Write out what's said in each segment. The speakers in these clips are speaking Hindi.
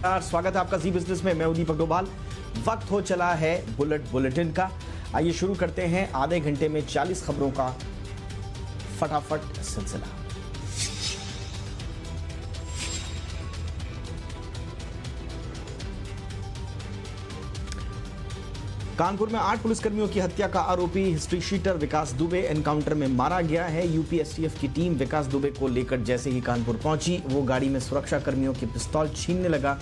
स्वागत है आपका जी बिजनेस में। मैं दीपक डोभाल। वक्त हो चला है बुलेटिन का। आइए शुरू करते हैं आधे घंटे में 40 खबरों का फटाफट सिलसिला। कानपुर में 8 पुलिसकर्मियों की हत्या का आरोपी हिस्ट्री शीटर विकास दुबे एनकाउंटर में मारा गया है। यूपी एसटीएफ की टीम विकास दुबे को लेकर जैसे ही कानपुर पहुंची, वो गाड़ी में सुरक्षा कर्मियों की पिस्तौल छीनने लगा।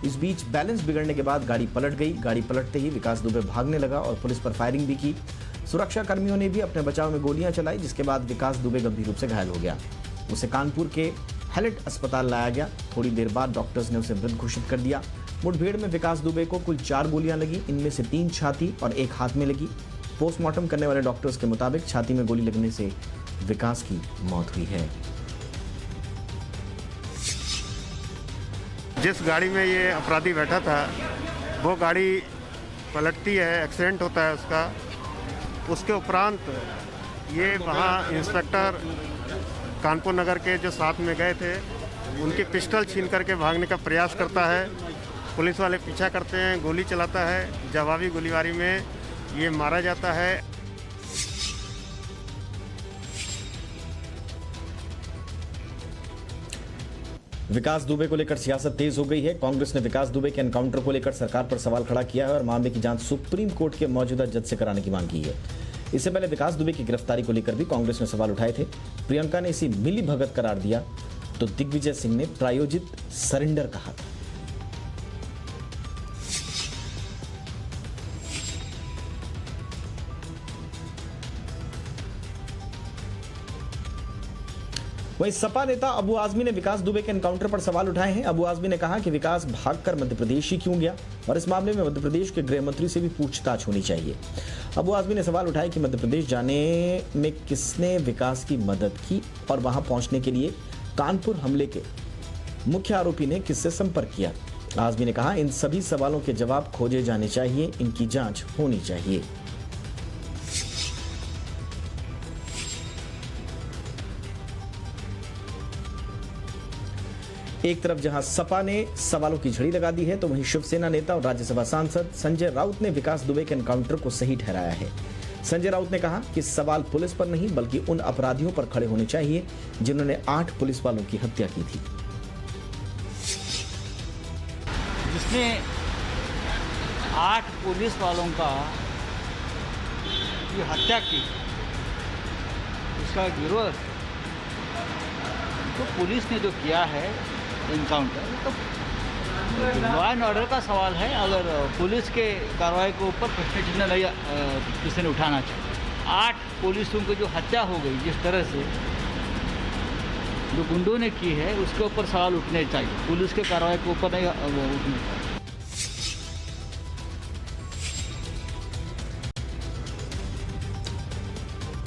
इस बीच बैलेंस बिगड़ने के बाद गाड़ी पलट गई। गाड़ी पलटते ही विकास दुबे भागने लगा और पुलिस पर फायरिंग भी की। सुरक्षा कर्मियों ने भी अपने बचाव में गोलियां चलाई, जिसके बाद विकास दुबे गंभीर रूप से घायल हो गया। उसे कानपुर के हैलेट अस्पताल लाया गया। थोड़ी देर बाद डॉक्टर्स ने उसे मृत घोषित कर दिया। मुठभेड़ में विकास दुबे को कुल 4 गोलियां लगी, इनमें से 3 छाती और 1 हाथ में लगी। पोस्टमार्टम करने वाले डॉक्टर्स के मुताबिक छाती में गोली लगने से विकास की मौत हुई है। जिस गाड़ी में ये अपराधी बैठा था वो गाड़ी पलटती है, एक्सीडेंट होता है उसका। उसके उपरांत ये वहाँ इंस्पेक्टर कानपुर नगर के जो साथ में गए थे उनकी पिस्टल छीन करके भागने का प्रयास करता है। पुलिस वाले पीछा करते हैं, गोली चलाता है। जवाबी गोलीबारी में ये मारा जाता है। विकास दुबे को लेकर सियासत तेज हो गई है। कांग्रेस ने विकास दुबे के एनकाउंटर को लेकर सरकार पर सवाल खड़ा किया है और मामले की जांच सुप्रीम कोर्ट के मौजूदा जज से कराने की मांग की है। इससे पहले विकास दुबे की गिरफ्तारी को लेकर भी कांग्रेस ने सवाल उठाए थे। प्रियंका ने इसी मिली भगत करार दिया तो दिग्विजय सिंह ने प्रायोजित सरेंडर कहा था। वहीं सपा नेता अबू आजमी ने विकास दुबे के एनकाउंटर पर सवाल उठाए हैं। अबू आजमी ने कहा कि विकास भागकर मध्य प्रदेश ही क्यों गया और इस मामले में मध्य प्रदेश के गृह मंत्री से भी पूछताछ होनी चाहिए। अबू आजमी ने सवाल उठाया कि मध्य प्रदेश जाने में किसने विकास की मदद की और वहां पहुंचने के लिए कानपुर हमले के मुख्य आरोपी ने किससे संपर्क किया। आजमी ने कहा इन सभी सवालों के जवाब खोजे जाने चाहिए, इनकी जांच होनी चाहिए। एक तरफ जहां सपा ने सवालों की झड़ी लगा दी है तो वहीं शिवसेना नेता और राज्यसभा सांसद संजय राउत ने विकास दुबे के एनकाउंटर को सही ठहराया है। संजय राउत ने कहा कि सवाल पुलिस पर नहीं बल्कि उन अपराधियों पर खड़े होने चाहिए जिन्होंने 8 पुलिस वालों की हत्या की थी। जिसने 8 पुलिस वालों का की हत्या की, उसका गिरोह तो पुलिस ने जो किया है एनकाउंटर, तो लॉ एंड ऑर्डर का सवाल है। अगर पुलिस के कार्रवाई के ऊपर प्रश्न चिन्ह नहीं किसी ने उठाना चाहिए। 8 पुलिसों की जो हत्या हो गई जिस तरह से जो गुंडों ने की है, उसके ऊपर सवाल उठने चाहिए, पुलिस के कार्रवाई के ऊपर नहीं उठने चाहिए।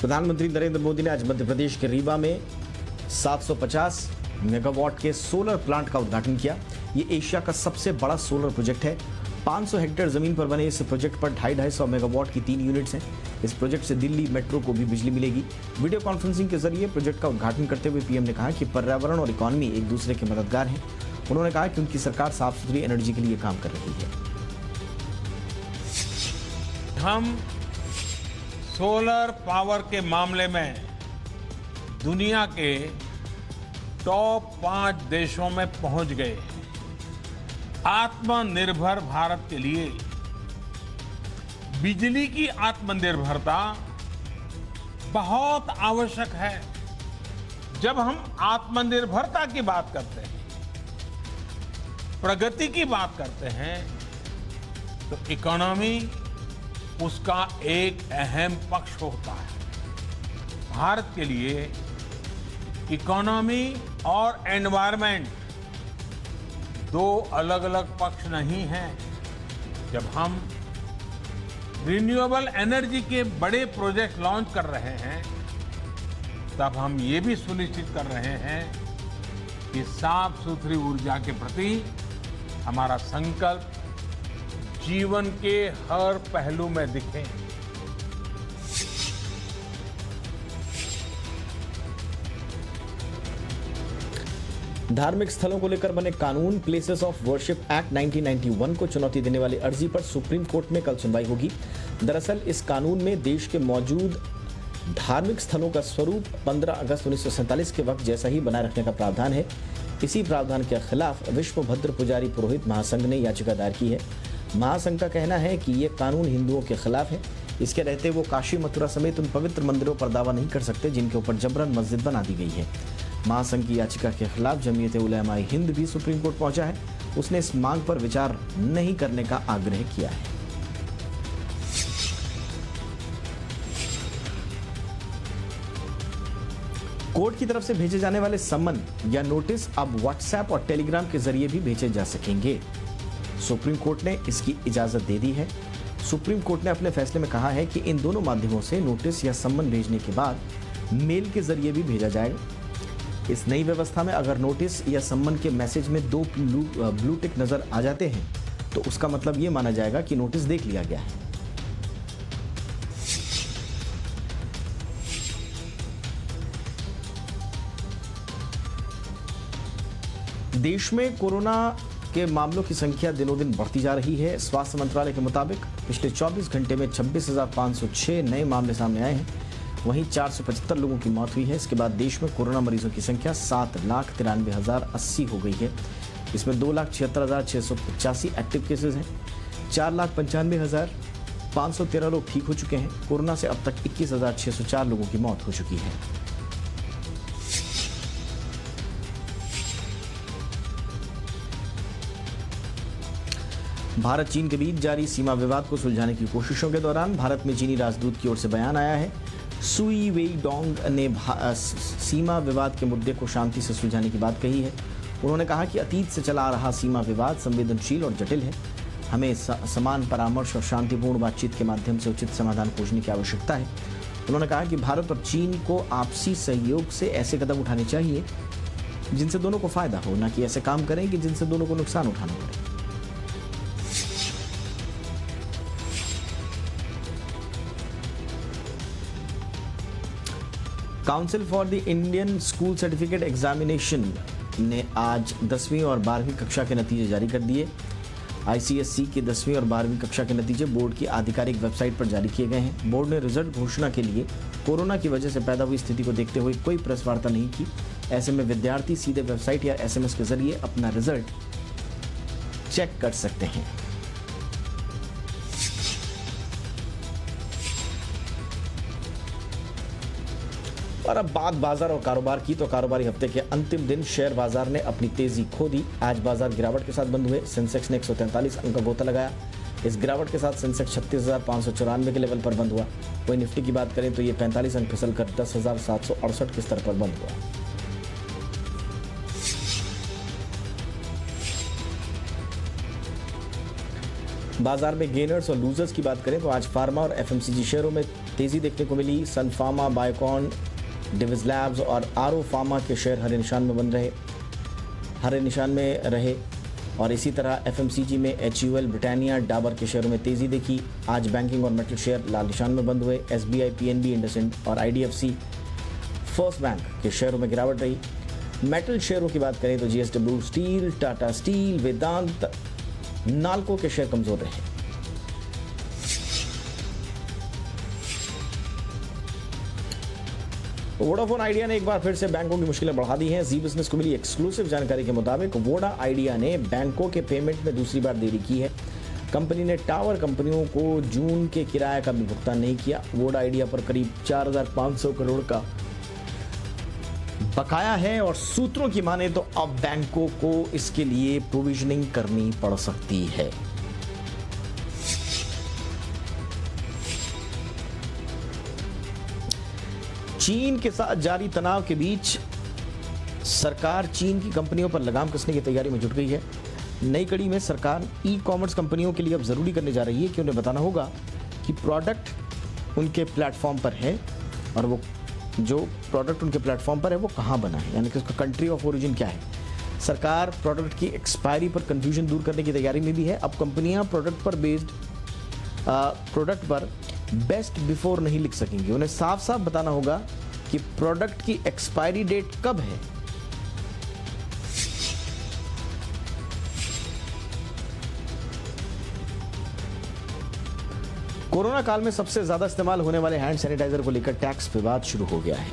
प्रधानमंत्री नरेंद्र मोदी ने आज मध्य प्रदेश के रीवा में 750 मेगावाट के सोलर प्लांट का उद्घाटन किया। ये एशिया का सबसे बड़ा सोलर प्रोजेक्ट है। 500 हेक्टेयर जमीन पर बने इस प्रोजेक्ट पर 250 मेगावाट की 3 यूनिट्स हैं। इस प्रोजेक्ट से दिल्ली मेट्रो को भी बिजली मिलेगी। वीडियो कॉन्फ्रेंसिंग के जरिए प्रोजेक्ट का उद्घाटन करते हुए पीएम ने कहा कि पर्यावरण और इकोनॉमी एक दूसरे के मददगार हैं। उन्होंने कहा कि उनकी सरकार साफ सुथरी एनर्जी के लिए काम कर रही है। हम सोलर पावर के मामले में दुनिया के टॉप 5 देशों में पहुंच गए। आत्मनिर्भर भारत के लिए बिजली की आत्मनिर्भरता बहुत आवश्यक है। जब हम आत्मनिर्भरता की बात करते हैं, प्रगति की बात करते हैं, तो इकोनॉमी उसका एक अहम पक्ष होता है। भारत के लिए इकोनॉमी और एनवायरनमेंट 2 अलग अलग पक्ष नहीं हैं। जब हम रिन्यूएबल एनर्जी के बड़े प्रोजेक्ट लॉन्च कर रहे हैं, तब हम ये भी सुनिश्चित कर रहे हैं कि साफ सुथरी ऊर्जा के प्रति हमारा संकल्प जीवन के हर पहलू में दिखे। धार्मिक स्थलों को लेकर बने कानून प्लेसेस ऑफ वर्शिप एक्ट 1991 को चुनौती देने वाली अर्जी पर सुप्रीम कोर्ट में कल सुनवाई होगी। दरअसल इस कानून में देश के मौजूद धार्मिक स्थलों का स्वरूप 15 अगस्त 1947 के वक्त जैसा ही बनाए रखने का प्रावधान है। इसी प्रावधान के खिलाफ विश्व भद्र पुजारी पुरोहित महासंघ ने याचिका दायर की है। महासंघ का कहना है कि ये कानून हिंदुओं के खिलाफ है। इसके रहते वो काशी, मथुरा समेत उन पवित्र मंदिरों पर दावा नहीं कर सकते जिनके ऊपर जबरन मस्जिद बना दी गई है। महासंघ की याचिका के खिलाफ जमीयत उलमाए हिंद भी सुप्रीम कोर्ट पहुंचा है। उसने इस मांग पर विचार नहीं करने का आग्रह किया है। कोर्ट की तरफ से भेजे जाने वाले सम्मन या नोटिस अब व्हाट्सएप और टेलीग्राम के जरिए भी भेजे जा सकेंगे। सुप्रीम कोर्ट ने इसकी इजाजत दे दी है। सुप्रीम कोर्ट ने अपने फैसले में कहा है कि इन दोनों माध्यमों से नोटिस या सम्मन भेजने के बाद मेल के जरिए भी भेजा जाएगा। इस नई व्यवस्था में अगर नोटिस या सम्मन के मैसेज में 2 ब्लू टिक नजर आ जाते हैं तो उसका मतलब यह माना जाएगा कि नोटिस देख लिया गया है। देश में कोरोना के मामलों की संख्या दिनों दिन बढ़ती जा रही है। स्वास्थ्य मंत्रालय के मुताबिक पिछले 24 घंटे में 26,506 नए मामले सामने आए हैं। वहीं 475 लोगों की मौत हुई है। इसके बाद देश में कोरोना मरीजों की संख्या 7,93,080 हो गई है। इसमें 2,76,685 एक्टिव केसेस हैं। 4,95,513 लोग ठीक हो चुके हैं। कोरोना से अब तक 21,604 लोगों की मौत हो चुकी है। भारत चीन के बीच जारी सीमा विवाद को सुलझाने की कोशिशों के दौरान भारत में चीनी राजदूत की ओर से बयान आया है। सुई वेईडोंग ने सीमा विवाद के मुद्दे को शांति से सुलझाने की बात कही है। उन्होंने कहा कि अतीत से चला आ रहा सीमा विवाद संवेदनशील और जटिल है। हमें समान परामर्श और शांतिपूर्ण बातचीत के माध्यम से उचित समाधान खोजने की आवश्यकता है। उन्होंने कहा कि भारत और चीन को आपसी सहयोग से ऐसे कदम उठाने चाहिए जिनसे दोनों को फायदा हो, न कि ऐसे काम करें कि जिनसे दोनों को नुकसान उठाना पड़े। Council for the Indian school certificate examination ने आज 10वीं और 12वीं कक्षा के नतीजे जारी कर दिए। आईसीएसई के 10वीं और 12वीं कक्षा के नतीजे बोर्ड की आधिकारिक वेबसाइट पर जारी किए गए हैं। बोर्ड ने रिजल्ट घोषणा के लिए कोरोना की वजह से पैदा हुई स्थिति को देखते हुए कोई प्रेस वार्ता नहीं की। ऐसे में विद्यार्थी सीधे वेबसाइट या एसएमएस के जरिए अपना रिजल्ट चेक कर सकते हैं। और अब बात बाजार और कारोबार की, तो कारोबारी हफ्ते के अंतिम दिन शेयर बाजार ने अपनी तेजी खो दी। आज बाजार गिरावट के साथ बंद हुए। सेंसेक्स ने 143 अंक का गोता लगाया। इस गिरावट के साथ सेंसेक्स 36,594 के लेवल पर बंद हुआ। वहीं निफ्टी की बात करें तो ये 45 अंक फिसलकर 10,768 के स्तर पर बंद हुआ। बाजार में गेनर्स और लूजर्स की बात करें तो आज फार्मा और एफएमसीजी शेयरों में तेजी देखने को मिली। सन फार्मा, बायोकॉन, डिविज लैब्स और आरो फार्मा के शेयर हरे निशान में रहे और इसी तरह एफएमसीजी में एचयूएल, ब्रिटानिया, डाबर के शेयरों में तेजी देखी। आज बैंकिंग और मेटल शेयर लाल निशान में बंद हुए। एसबीआई, पीएनबी, इंडसइंड और आईडीएफसी फर्स्ट बैंक के शेयरों में गिरावट रही। मेटल शेयरों की बात करें तो जीएसडब्ल्यू स्टील, टाटा स्टील, वेदांत, नाल्को के शेयर कमजोर रहे। वोडाफोन आइडिया ने एक बार फिर से बैंकों की मुश्किलें बढ़ा दी हैं। जी बिजनेस को मिली एक्सक्लूसिव जानकारी के मुताबिक वोडा आइडिया ने बैंकों के पेमेंट में दूसरी बार देरी की है। कंपनी ने टावर कंपनियों को जून के किराए का भी भुगतान नहीं किया। वोडा आइडिया पर करीब 4,500 करोड़ का बकाया है और सूत्रों की माने तो अब बैंकों को इसके लिए प्रोविजनिंग करनी पड़ सकती है। चीन के साथ जारी तनाव के बीच सरकार चीन की कंपनियों पर लगाम कसने की तैयारी में जुट गई है। नई कड़ी में सरकार ई कॉमर्स कंपनियों के लिए अब जरूरी करने जा रही है कि उन्हें बताना होगा कि प्रोडक्ट उनके प्लेटफॉर्म पर है और वो जो प्रोडक्ट उनके प्लेटफॉर्म पर है वो कहाँ बना है, यानी कि उसका कंट्री ऑफ ओरिजिन क्या है। सरकार प्रोडक्ट की एक्सपायरी पर कंफ्यूजन दूर करने की तैयारी में भी है। अब कंपनियां प्रोडक्ट पर बेस्ट बिफोर नहीं लिख सकेंगी। उन्हें साफ साफ बताना होगा कि प्रोडक्ट की एक्सपायरी डेट कब है। कोरोना काल में सबसे ज्यादा इस्तेमाल होने वाले हैंड सैनिटाइजर को लेकर टैक्स विवाद शुरू हो गया है।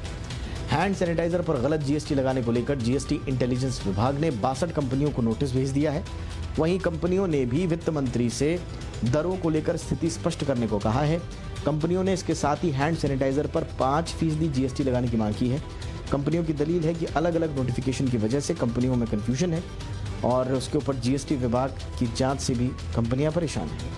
हैंड सैनिटाइजर पर गलत जीएसटी लगाने को लेकर जीएसटी इंटेलिजेंस विभाग ने 62 कंपनियों को नोटिस भेज दिया है। वहीं कंपनियों ने भी वित्त मंत्री से दरों को लेकर स्थिति स्पष्ट करने को कहा है। कंपनियों ने इसके साथ ही हैंड सैनिटाइजर पर 5% जीएसटी लगाने की मांग की है। कंपनियों की दलील है कि अलग अलग नोटिफिकेशन की वजह से कंपनियों में कंफ्यूजन है और उसके ऊपर जीएसटी विभाग की जांच से भी कंपनियां परेशान हैं।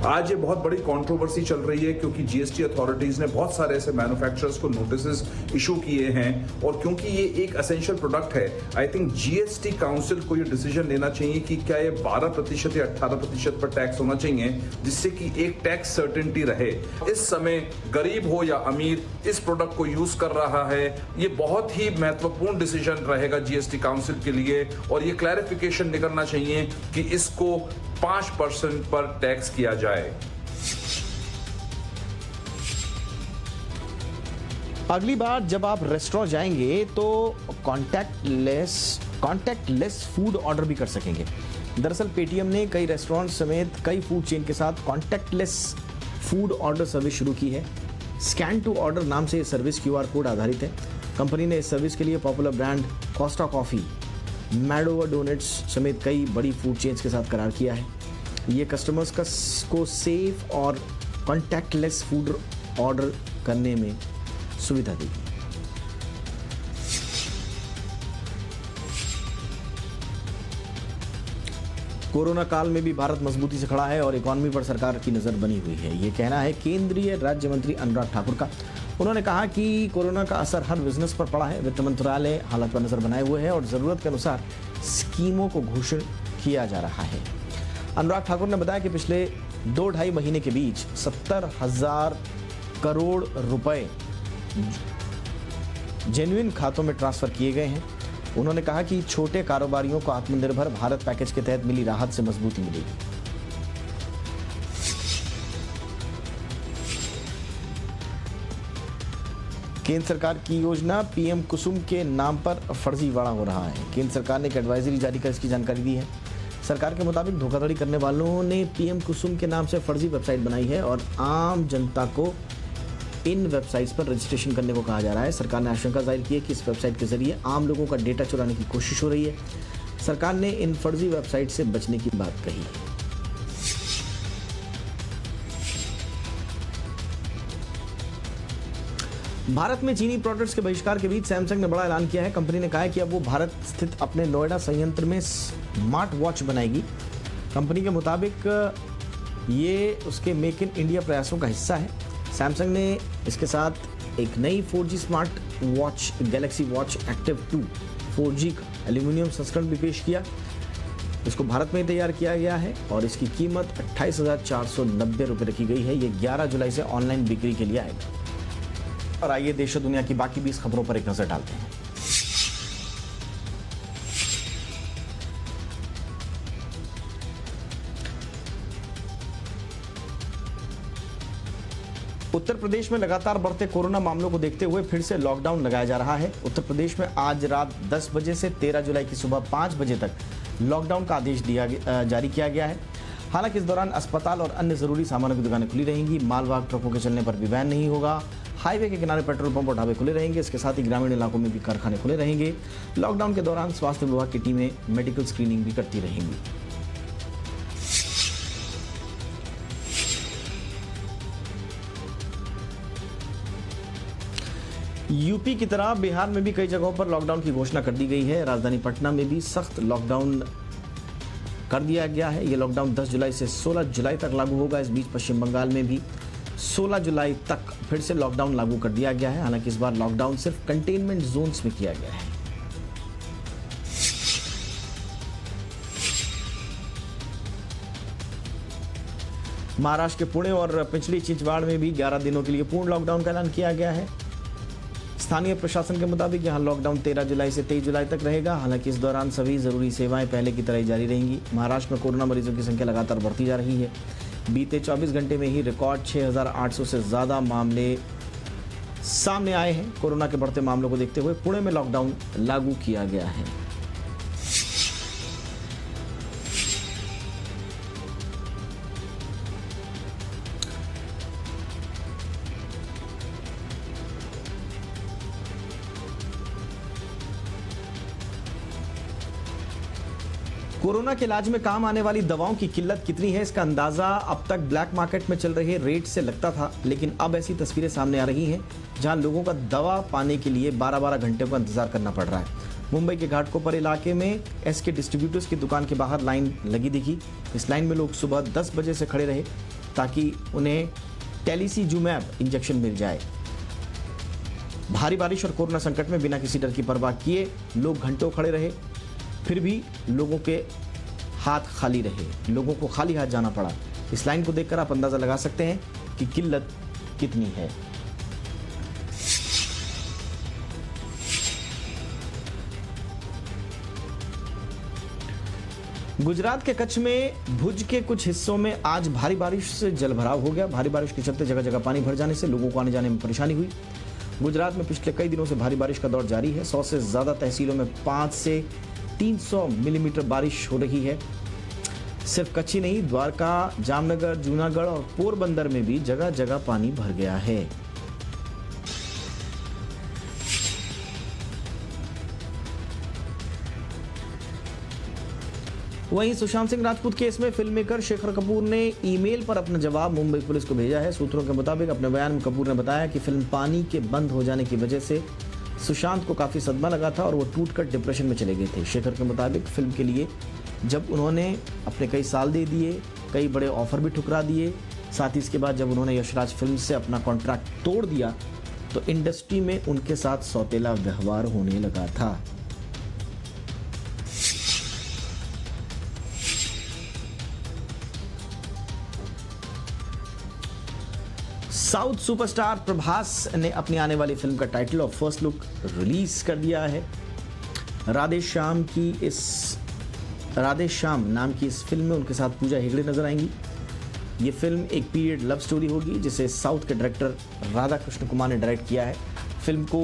आज ये बहुत बड़ी कंट्रोवर्सी चल रही है क्योंकि जीएसटी अथॉरिटीज ने बहुत सारे ऐसे मैन्युफैक्चरर्स को नोटिस इशू किए हैं और क्योंकि ये एक एसेंशियल प्रोडक्ट है, आई थिंक जीएसटी काउंसिल को ये डिसीजन लेना चाहिए कि क्या ये 12% या 18% पर टैक्स होना चाहिए, जिससे कि एक टैक्स सर्टेनिटी रहे। इस समय गरीब हो या अमीर इस प्रोडक्ट को यूज कर रहा है, ये बहुत ही महत्वपूर्ण डिसीजन रहेगा जीएसटी काउंसिल के लिए और ये क्लैरिफिकेशन निकलना चाहिए कि इसको 5% पर टैक्स किया जाए। अगली बार जब आप रेस्टोरेंट जाएंगे तो कॉन्टैक्टलेस फूड ऑर्डर भी कर सकेंगे। दरअसल पेटीएम ने कई रेस्टोरेंट समेत कई फूड चेन के साथ कॉन्टैक्टलेस फूड ऑर्डर सर्विस शुरू की है। स्कैन टू ऑर्डर नाम से यह सर्विस क्यूआर कोड आधारित है। कंपनी ने इस सर्विस के लिए popular brand Costa Coffee, Mad Over Donuts समेत कई बड़ी फूड चेन्स के साथ करार किया है। ये कस्टमर्स को सेफ और कॉन्टैक्टलेस फूड ऑर्डर करने में सुविधा देगी। कोरोना काल में भी भारत मजबूती से खड़ा है और इकोनॉमी पर सरकार की नजर बनी हुई है, ये कहना है केंद्रीय राज्य मंत्री अनुराग ठाकुर का। उन्होंने कहा कि कोरोना का असर हर बिजनेस पर पड़ा है। वित्त मंत्रालय हालात पर नजर बनाए हुए है और जरूरत के अनुसार स्कीमों को घोषित किया जा रहा है। अनुराग ठाकुर ने बताया कि पिछले 2-2.5 महीने के बीच 70,000 करोड़ रुपए जेन्युइन खातों में ट्रांसफर किए गए हैं। उन्होंने कहा कि छोटे कारोबारियों को आत्मनिर्भर भारत पैकेज के तहत मिली राहत से मजबूती मिलेगी। केंद्र सरकार की योजना पीएम कुसुम के नाम पर फर्जीवाड़ा हो रहा है। केंद्र सरकार ने एक एडवाइजरी जारी कर इसकी जानकारी दी है। सरकार के मुताबिक धोखाधड़ी करने वालों ने पीएम कुसुम के नाम से फर्जी वेबसाइट बनाई है और आम जनता को इन वेबसाइट्स पर रजिस्ट्रेशन करने को कहा जा रहा है। सरकार ने आशंका जाहिर की है कि इस वेबसाइट के जरिए आम लोगों का डेटा चुराने की कोशिश हो रही है। सरकार ने इन फर्जी वेबसाइट से बचने की बात कही है। भारत में चीनी प्रोडक्ट्स के बहिष्कार के बीच सैमसंग ने बड़ा ऐलान किया है। कंपनी ने कहा है कि अब वो भारत स्थित अपने नोएडा संयंत्र में स्मार्ट वॉच बनाएगी। कंपनी के मुताबिक ये उसके मेक इन इंडिया प्रयासों का हिस्सा है। सैमसंग ने इसके साथ एक नई 4G smart watch Galaxy watch active 2 4G का एल्यूमिनियम संस्करण भी पेश किया। इसको भारत में तैयार किया गया है और इसकी कीमत 28,490 रुपये रखी गई है। ये 11 जुलाई से ऑनलाइन बिक्री के लिए आएगा। और आइए देश और दुनिया की बाकी 20 खबरों पर एक नजर डालते हैं। उत्तर प्रदेश में लगातार बढ़ते कोरोना मामलों को देखते हुए फिर से लॉकडाउन लगाया जा रहा है। उत्तर प्रदेश में आज रात 10 बजे से 13 जुलाई की सुबह 5 बजे तक लॉकडाउन का आदेश जारी किया गया है। हालांकि इस दौरान अस्पताल और अन्य जरूरी सामानों की दुकानें खुली रहेंगी। मालवाहक ट्रकों के चलने पर भी बैन नहीं होगा। हाईवे के किनारे पेट्रोल पंप और ढाबे खुले रहेंगे। इसके साथ ही ग्रामीण इलाकों में भी कारखाने खुले रहेंगे। लॉकडाउन के दौरान स्वास्थ्य विभाग की टीमें मेडिकल स्क्रीनिंग भी करती रहेंगी। यूपी की तरह बिहार में भी कई जगहों पर लॉकडाउन की घोषणा कर दी गई है। राजधानी पटना में भी सख्त लॉकडाउन कर दिया गया है। ये लॉकडाउन 10 जुलाई से 16 जुलाई तक लागू होगा। इस बीच पश्चिम बंगाल में भी 16 जुलाई तक फिर से लॉकडाउन लागू कर दिया गया है। हालांकि इस बार लॉकडाउन सिर्फ कंटेनमेंट जोन्स में किया गया है। महाराष्ट्र के पुणे और पिछली चिंचवाड़ में भी 11 दिनों के लिए पूर्ण लॉकडाउन का ऐलान किया गया है। स्थानीय प्रशासन के मुताबिक यहां लॉकडाउन 13 जुलाई से 23 जुलाई तक रहेगा। हालांकि इस दौरान सभी जरूरी सेवाएं पहले की तरह ही जारी रहेंगी। महाराष्ट्र में कोरोना मरीजों की संख्या लगातार बढ़ती जा रही है। बीते 24 घंटे में ही रिकॉर्ड 6,800 से ज़्यादा मामले सामने आए हैं। कोरोना के बढ़ते मामलों को देखते हुए पुणे में लॉकडाउन लागू किया गया है। कोरोना के इलाज में काम आने वाली दवाओं की किल्लत कितनी है, इसका अंदाजा अब तक ब्लैक मार्केट में चल रहे रेट से लगता था, लेकिन अब ऐसी तस्वीरें सामने आ रही हैं जहां लोगों का दवा पाने के लिए 12-12 घंटे का इंतजार करना पड़ रहा है। मुंबई के घाटकोपर इलाके में एसके डिस्ट्रीब्यूटर्स की दुकान के बाहर लाइन लगी दिखी। इस लाइन में लोग सुबह 10 बजे से खड़े रहे ताकि उन्हें टेलीसीजूमैब इंजेक्शन मिल जाए। भारी बारिश और कोरोना संकट में बिना किसी डर की परवाह किए लोग घंटों खड़े रहे, फिर भी लोगों के हाथ खाली रहे, लोगों को खाली हाथ जाना पड़ा। इस लाइन को देखकर आप अंदाजा लगा सकते हैं कि किल्लत कितनी है। गुजरात के कच्छ में भुज के कुछ हिस्सों में आज भारी बारिश से जलभराव हो गया। भारी बारिश के चलते जगह जगह पानी भर जाने से लोगों को आने जाने में परेशानी हुई। गुजरात में पिछले कई दिनों से भारी बारिश का दौर जारी है। 100 से ज्यादा तहसीलों में 5 से 300 मिलीमीटर बारिश हो रही है। सिर्फ कच्छ ही नहीं, द्वारका, जामनगर, जूनागढ़ और पोरबंदर में भी जगह जगह पानी भर गया है। वहीं सुशांत सिंह राजपूत केस में फिल्म मेकर शेखर कपूर ने ईमेल पर अपना जवाब मुंबई पुलिस को भेजा है। सूत्रों के मुताबिक अपने बयान में कपूर ने बताया कि फिल्म पानी के बंद हो जाने की वजह से सुशांत को काफी सदमा लगा था और वो टूटकर डिप्रेशन में चले गए थे। शेखर के मुताबिक फिल्म के लिए जब उन्होंने अपने कई साल दे दिए, कई बड़े ऑफर भी ठुकरा दिए, साथ ही इसके बाद जब उन्होंने यशराज फिल्म से अपना कॉन्ट्रैक्ट तोड़ दिया तो इंडस्ट्री में उनके साथ सौतेला व्यवहार होने लगा था। साउथ सुपरस्टार प्रभास ने अपनी आने वाली फिल्म का टाइटल और फर्स्ट लुक रिलीज कर दिया है। राधे श्याम नाम की इस फिल्म में उनके साथ पूजा हेगड़े नजर आएंगी। ये फिल्म एक पीरियड लव स्टोरी होगी जिसे साउथ के डायरेक्टर राधा कृष्ण कुमार ने डायरेक्ट किया है। फिल्म को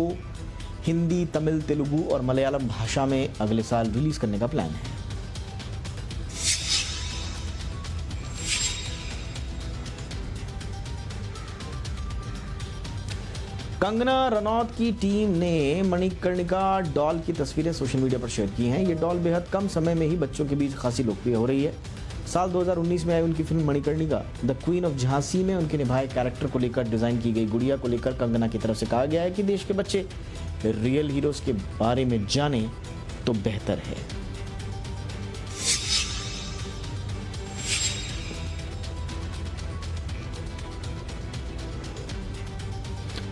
हिंदी, तमिल, तेलुगु और मलयालम भाषा में अगले साल रिलीज करने का प्लान है। कंगना रनौत की टीम ने मणिकर्णिका डॉल की तस्वीरें सोशल मीडिया पर शेयर की हैं। ये डॉल बेहद कम समय में ही बच्चों के बीच खासी लोकप्रिय हो रही है। साल 2019 में आई उनकी film Manikarnika the queen of Jhansi में उनके निभाए कैरेक्टर को लेकर डिजाइन की गई गुड़िया को लेकर कंगना की तरफ से कहा गया है कि देश के बच्चे रियल हीरोज के बारे में जाने तो बेहतर है।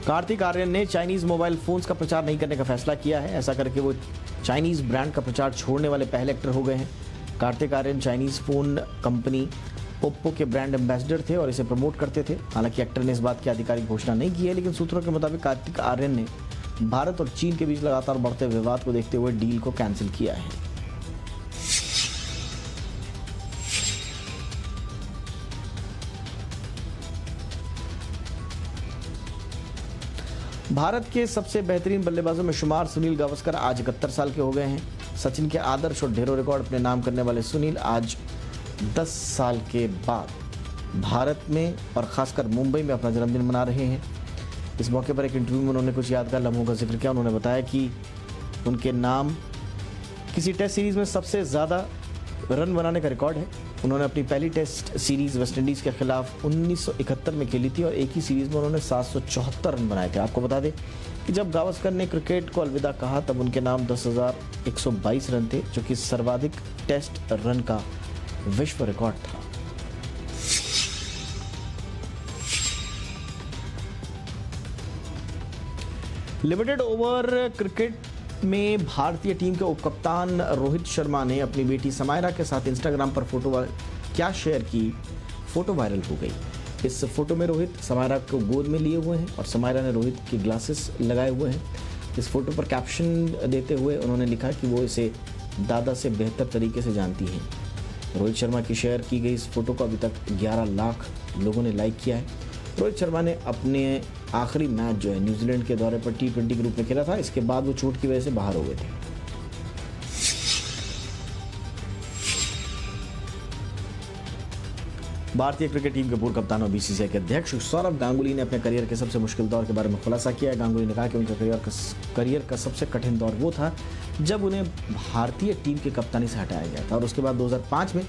कार्तिक आर्यन ने चाइनीज मोबाइल फोन्स का प्रचार नहीं करने का फैसला किया है। ऐसा करके वो चाइनीज ब्रांड का प्रचार छोड़ने वाले पहले एक्टर हो गए हैं। Kartik Aaryan Chinese phone company Oppo के ब्रांड एम्बेसडर थे और इसे प्रमोट करते थे। हालांकि एक्टर ने इस बात की आधिकारिक घोषणा नहीं की है, लेकिन सूत्रों के मुताबिक कार्तिक आर्यन ने भारत और चीन के बीच लगातार बढ़ते विवाद को देखते हुए डील को कैंसिल किया है। भारत के सबसे बेहतरीन बल्लेबाजों में शुमार सुनील गावस्कर आज 71 साल के हो गए हैं। सचिन के आदर्श और ढेरों रिकॉर्ड अपने नाम करने वाले सुनील आज 10 साल के बाद भारत में और खासकर मुंबई में अपना जन्मदिन मना रहे हैं। इस मौके पर एक इंटरव्यू में उन्होंने कुछ यादगार लम्हों का जिक्र किया। उन्होंने बताया कि उनके नाम किसी टेस्ट सीरीज में सबसे ज़्यादा रन बनाने का रिकॉर्ड है। उन्होंने अपनी पहली टेस्ट सीरीज वेस्टइंडीज़ के खिलाफ 1971 में खेली थी और एक ही सीरीज में उन्होंने 774 रन बनाए थे। आपको बता दें कि जब गावस्कर ने क्रिकेट को अलविदा कहा तब उनके नाम 10,122 रन थे, जो कि सर्वाधिक टेस्ट रन का विश्व रिकॉर्ड था। लिमिटेड ओवर क्रिकेट में भारतीय टीम के उपकप्तान रोहित शर्मा ने अपनी बेटी समायरा के साथ इंस्टाग्राम पर फोटो क्या शेयर की, फोटो वायरल हो गई। इस फोटो में रोहित समायरा को गोद में लिए हुए हैं और समायरा ने रोहित की ग्लासेस लगाए हुए हैं। इस फोटो पर कैप्शन देते हुए उन्होंने लिखा कि वो इसे दादा से बेहतर तरीके से जानती हैं। रोहित शर्मा की शेयर की गई इस फोटो को अभी तक 11 लाख लोगों ने लाइक किया है। रोहित शर्मा ने अपने आखिरी मैच जो है न्यूजीलैंड के दौरे पर T20 के रूप में खेला था। इसके बाद वो चोट की वजह से बाहर हो गए थे। भारतीय क्रिकेट टीम के पूर्व कप्तान और बीसीसीआई के अध्यक्ष सौरव गांगुली ने अपने करियर के सबसे मुश्किल दौर के बारे में खुलासा किया है। गांगुली ने कहा कि उनके करियर का सबसे कठिन दौर वो था जब उन्हें भारतीय टीम की कप्तानी से हटाया गया था और उसके बाद 2005 में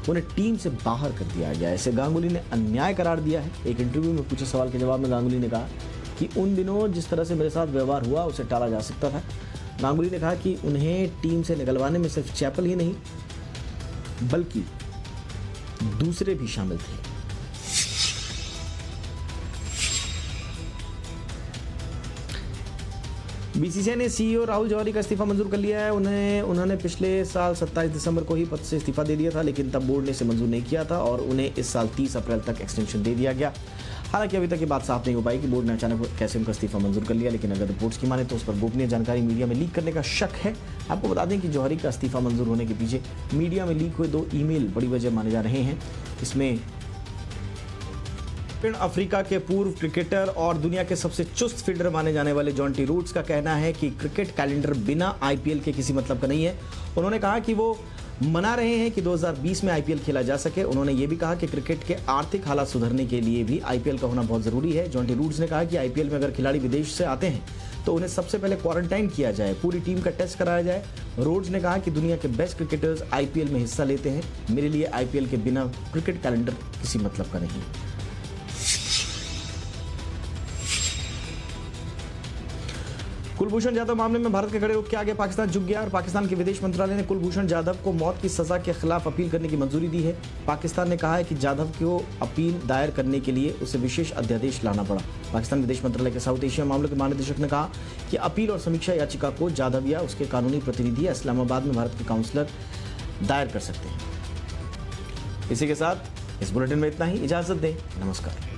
उन्हें टीम से बाहर कर दिया गया। इसे गांगुली ने अन्याय करार दिया है। एक इंटरव्यू में पूछे सवाल के जवाब में गांगुली ने कहा कि उन दिनों जिस तरह से मेरे साथ व्यवहार हुआ उसे टाला जा सकता था। गांगुली ने कहा कि उन्हें टीम से निकलवाने में सिर्फ चैपल ही नहीं बल्कि दूसरे भी शामिल थे। बीसीसीआई ने सीईओ राहुल जौहरी का इस्तीफा मंजूर कर लिया है। उन्होंने पिछले साल 27 दिसंबर को ही पद से इस्तीफा दे दिया था, लेकिन तब बोर्ड ने इसे मंजूर नहीं किया था और उन्हें इस साल 30 अप्रैल तक एक्सटेंशन दे दिया गया। हालांकि अभी तक ये बात साफ नहीं हो पाई कि बोर्ड ने अचानक कैसे उनका इस्तीफा मंजूर कर लिया, लेकिन अगर रिपोर्ट्स की माने तो उस पर गोपनीय जानकारी मीडिया में लीक करने का शक है। आपको बता दें कि जौहरी का इस्तीफा मंजूर होने के पीछे मीडिया में लीक हुए 2 ईमेल बड़ी वजह माने जा रहे हैं। इसमें दक्षिण अफ्रीका के पूर्व क्रिकेटर और दुनिया के सबसे चुस्त फील्डर माने जाने वाले जॉन्टी रूट्स का कहना है कि क्रिकेट कैलेंडर बिना आईपीएल के किसी मतलब का नहीं है। उन्होंने कहा कि वो मना रहे हैं कि 2020 में आईपीएल खेला जा सके। उन्होंने ये भी कहा कि क्रिकेट के आर्थिक हालात सुधरने के लिए भी आईपीएल का होना बहुत जरूरी है। जॉन्टी रूट्स ने कहा कि आईपीएल में अगर खिलाड़ी विदेश से आते हैं तो उन्हें सबसे पहले क्वारंटाइन किया जाए, पूरी टीम का टेस्ट कराया जाए। रोड्स ने कहा कि दुनिया के बेस्ट क्रिकेटर्स आईपीएल में हिस्सा लेते हैं। मेरे लिए आईपीएल के बिना क्रिकेट कैलेंडर किसी मतलब का नहीं। कुलभूषण जाधव मामले में भारत के खड़े रुख के आगे पाकिस्तान झुक गया और पाकिस्तान के विदेश मंत्रालय ने कुलभूषण जाधव को मौत की सजा के खिलाफ अपील करने की मंजूरी दी है। पाकिस्तान ने कहा है कि जाधव को अपील दायर करने के लिए उसे विशेष अध्यादेश लाना पड़ा। पाकिस्तान विदेश मंत्रालय के साउथ एशिया मामलों के महानिदेशक ने कहा कि अपील और समीक्षा याचिका को जाधव या उसके कानूनी प्रतिनिधि इस्लामाबाद में भारत के काउंसलर दायर कर सकते हैं। इसी के साथ इस बुलेटिन में इतना ही। इजाजत दें। नमस्कार।